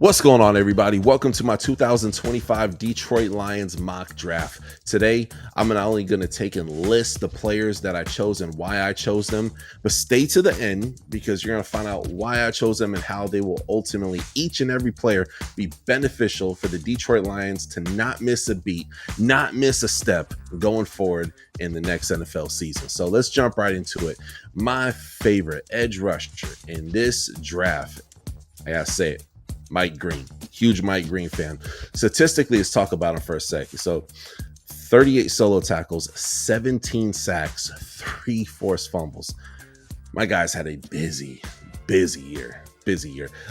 What's going on, everybody? Welcome to my 2025 Detroit Lions mock draft. Today, I'm not only going to take and list the players that I chose and why I chose them, but stay to the end because you're going to find out why I chose them and how they will ultimately, each and every player, be beneficial for the Detroit Lions to not miss a beat, not miss a step going forward in the next NFL season. So let's jump right into it. My favorite edge rusher in this draft, I gotta say it, Mike Green. Huge Mike Green fan. Statistically, let's talk about him for a second. So 38 solo tackles, 17 sacks, 3 forced fumbles. My guy's had a busy year.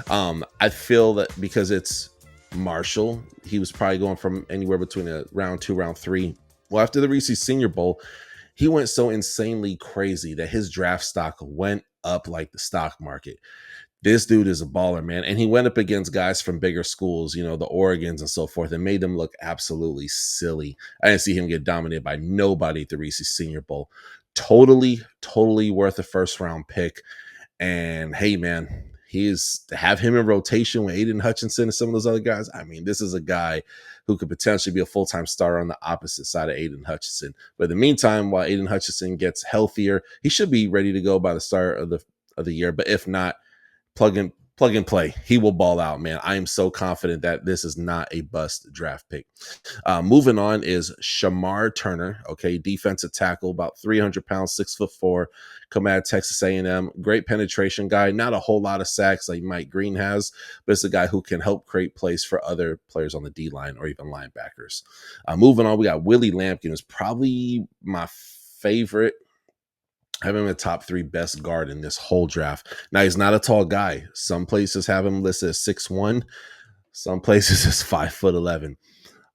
I feel that because it's Marshall, he was probably going from anywhere between a round 2, round 3. Well, after the Reese's Senior Bowl, he went so insanely crazy that his draft stock went up like the stock market. This dude is a baller, man. And he went up against guys from bigger schools, the Oregons and so forth, and made them look absolutely silly. I didn't see him get dominated by nobody at the Reese's Senior Bowl. Totally worth a first round pick. And hey, man, to have him in rotation with Aiden Hutchinson and some of those other guys. I mean, this is a guy who could potentially be a full-time starter on the opposite side of Aiden Hutchinson. But in the meantime, while Aiden Hutchinson gets healthier, he should be ready to go by the start of the year. But if not, plug and play. He will ball out, man. I am so confident that this is not a bust draft pick. Moving on is Shamar Turner. Okay, defensive tackle, about 300 pounds, 6'4", come out of Texas A&M. Great penetration guy. Not a whole lot of sacks like Mike Green has, but it's a guy who can help create plays for other players on the D line or even linebackers. Moving on, we got Willie Lampkin, who's probably my favorite. I have him in the top 3 best guard in this whole draft. Now, he's not a tall guy. Some places have him listed as 6'1". Some places is 5'11".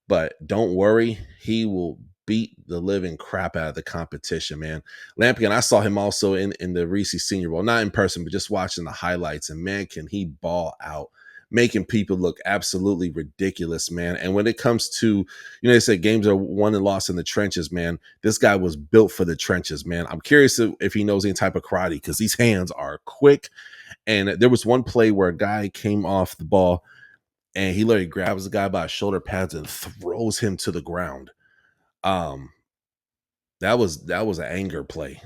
But don't worry, he will beat the living crap out of the competition, man. Lampkin, I saw him also in the Reese's Senior Bowl, not in person, but just watching the highlights. And man, can he ball out, making people look absolutely ridiculous, man. And when it comes to, they say games are won and lost in the trenches, man. This guy was built for the trenches, man. I'm curious if he knows any type of karate because these hands are quick. And there was one play where a guy came off the ball and he literally grabs the guy by his shoulder pads and throws him to the ground. That was an anger play.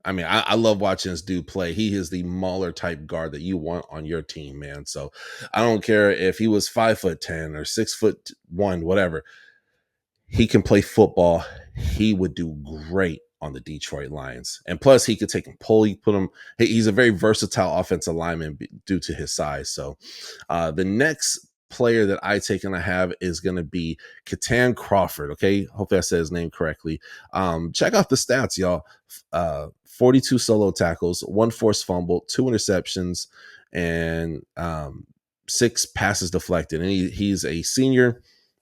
I mean, I love watching this dude play. He is the mauler type guard that you want on your team, man. So I don't care if he was 5'10" or 6'1", whatever. He can play football. He would do great on the Detroit Lions. And plus, he could take and pull. He's a very versatile offensive lineman due to his size. So the next player that I take and I have is going to be Katan Crawford. Okay. Hopefully I said his name correctly. Check out the stats, y'all. 42 solo tackles, 1 forced fumble, 2 interceptions, and 6 passes deflected. And he's a senior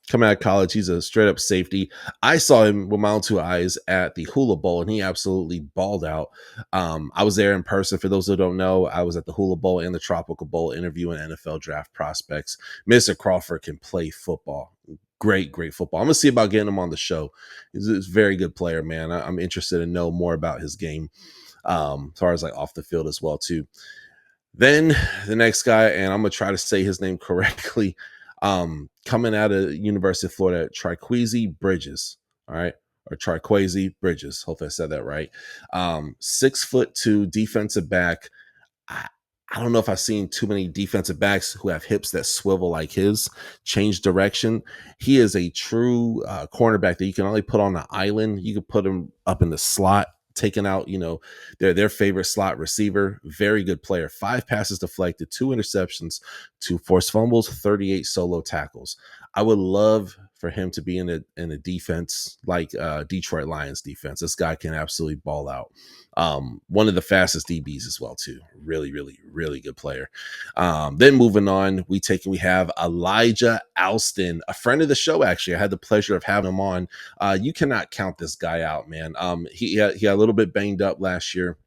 coming out of college. He's a straight up safety. I saw him with my own 2 eyes at the Hula Bowl, and he absolutely balled out. I was there in person. For those who don't know, I was at the Hula Bowl and the Tropical Bowl interviewing NFL draft prospects. Mr. Crawford can play football. Great football. I'm going to see about getting him on the show. He's a very good player, man. I'm interested to know more about his game as far as like off the field as well, too. Then the next guy, and I'm going to try to say his name correctly, coming out of University of Florida, Trikweze Bridges, all right, or Trikweze Bridges. Hopefully I said that right. 6'2" defensive back. I don't know if I've seen too many defensive backs who have hips that swivel like his, change direction. He is a true cornerback that you can only put on an island. You can put him up in the slot, taking out, their favorite slot receiver. Very good player. 5 passes deflected, 2 interceptions, 2 forced fumbles, 38 solo tackles. I would love for him to be in a defense like Detroit Lions defense. This guy can absolutely ball out. One of the fastest DBs as well, too. Really good player. Then moving on, we have Elijah Alston, a friend of the show, actually. I had the pleasure of having him on. You cannot count this guy out, man. He got a little bit banged up last year.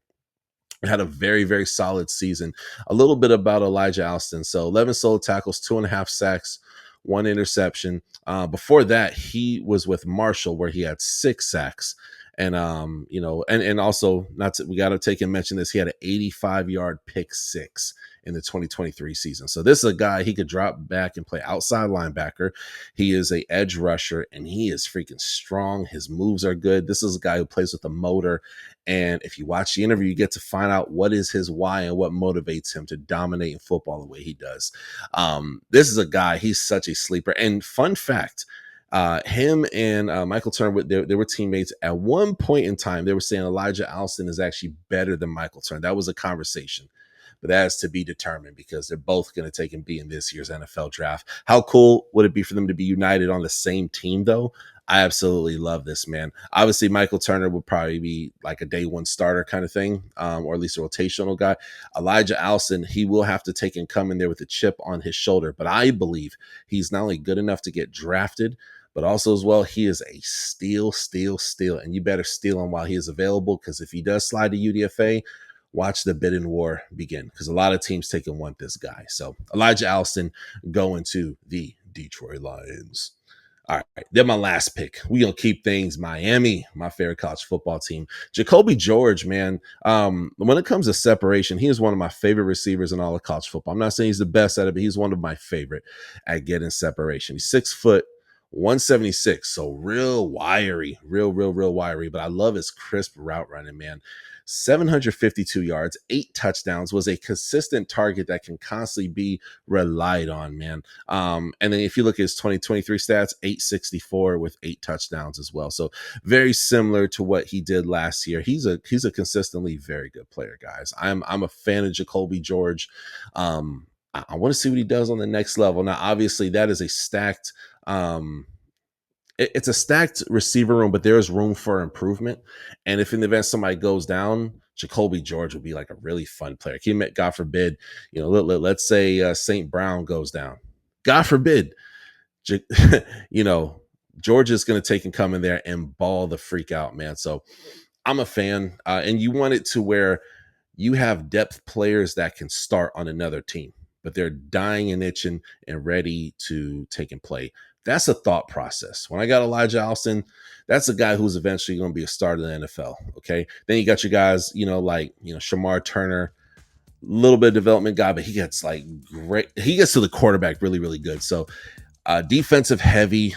Had a very solid season. A little bit about Elijah Alston. So 11 solo tackles, 2.5 sacks, 1 interception. Before that, he was with Marshall, where he had 6 sacks. And and also we got to take and mention this. He had an 85-yard pick 6 in the 2023 season. So this is a guy, he could drop back and play outside linebacker. He is a edge rusher, and he is freaking strong. His moves are good. This is a guy who plays with a motor. And if you watch the interview, you get to find out what is his why and what motivates him to dominate in football the way he does. This is a guy, he's such a sleeper. And fun fact, him and Michael Turner, they were teammates. At one point in time, they were saying Elijah Alston is actually better than Michael Turner. That was a conversation, but that is to be determined because they're both going to take and be in this year's NFL draft. How cool would it be for them to be united on the same team, though? I absolutely love this, man. Obviously, Michael Turner would probably be like a day one starter kind of thing, or at least a rotational guy. Elijah Alston, he will have to take and come in there with a chip on his shoulder, but I believe he's not only good enough to get drafted, but also as well, he is a steal, and you better steal him while he is available, because if he does slide to UDFA, watch the bidding war begin, because a lot of teams take and want this guy. So Elijah Alston going to the Detroit Lions. All right, then my last pick. We're going to keep things Miami, my favorite college football team. Jacoby George, man, when it comes to separation, he is one of my favorite receivers in all of college football. I'm not saying he's the best at it, but he's one of my favorite at getting separation. He's 6 foot, 176, so real wiry, real wiry, but I love his crisp route running, man. 752 yards, 8 touchdowns, was a consistent target that can constantly be relied on, man. And then if you look at his 2023 stats, 864 with 8 touchdowns as well. So very similar to what he did last year. He's a consistently very good player, guys. I'm a fan of Jacoby George. I want to see what he does on the next level. Now, obviously, that is a stacked it's a stacked receiver room, but there's room for improvement. And if in the event somebody goes down, Jacoby George would be like a really fun player. God forbid, let's say St. Brown goes down. God forbid, George is going to take and come in there and ball the freak out, man. So I'm a fan. And you want it to where you have depth players that can start on another team, but they're dying and itching and ready to take and play. That's a thought process. When I got Elijah Alston, that's a guy who's eventually going to be a starter in the NFL. Okay. Then you got your guys, like Shamar Turner, little bit of development guy, but he gets great. He gets to the quarterback really good. So defensive heavy,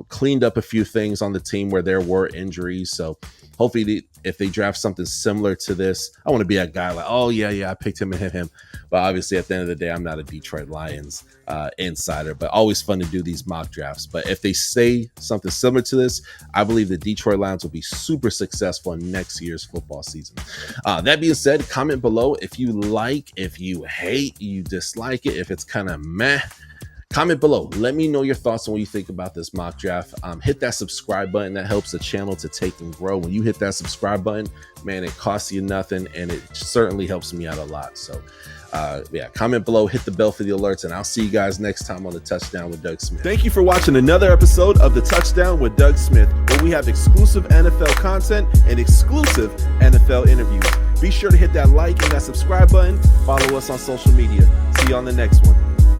cleaned up a few things on the team where there were injuries. So hopefully if they draft something similar to this, I want to be that guy like, oh yeah, I picked him and hit him. But obviously at the end of the day, I'm not a Detroit Lions insider, but always fun to do these mock drafts. But if they say something similar to this, I believe the Detroit Lions will be super successful in next year's football season. That being said, comment below if you like, if you hate, you dislike it, if it's kind of meh. Comment below. Let me know your thoughts on what you think about this mock draft. Hit that subscribe button. That helps the channel to take and grow. When you hit that subscribe button, man, it costs you nothing, and it certainly helps me out a lot. So, comment below, hit the bell for the alerts, and I'll see you guys next time on the Touchdown with Doug Smith. Thank you for watching another episode of the Touchdown with Doug Smith, where we have exclusive NFL content and exclusive NFL interviews. Be sure to hit that like and that subscribe button. Follow us on social media. See you on the next one.